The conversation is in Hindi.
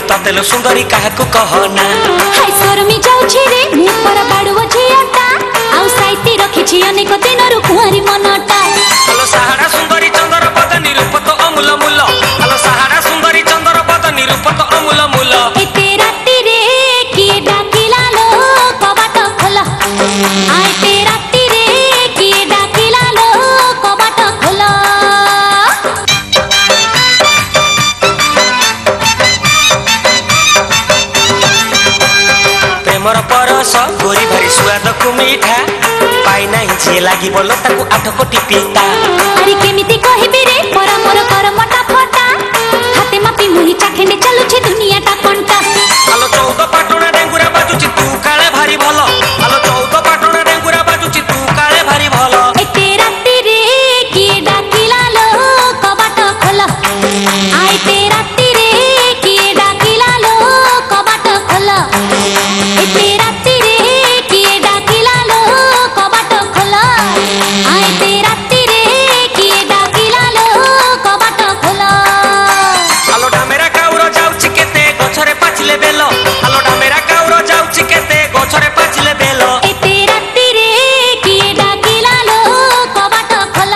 ततेलो सुंदरी काहाकू कहना हाय शरमी जाउछि रे मु पर बाडुओ झियाटा आउ साइती रखिछि अनेक दिनरु कुआरी मनटा हलो सहारा सुंदरी चंद्र पद निरूपत अमूल मूल हलो सहारा सुंदरी चंद्र पद निरूपत अमूल मूल एते राती रे किए डाकिला लो कबाट खोल आय ते राती रे किए डाकिला लो कबाट खोल प्रेमर परस गोरी भारी स्वाद को मीठा पाई नहीं जे लागी बोलो ताकू 8 कोटी पीता अरे केमिति कहिबि रे पर मोर कर मटा फटा हाते मापी मुही चाखेंडे चलुछि दुनिया टा कंटा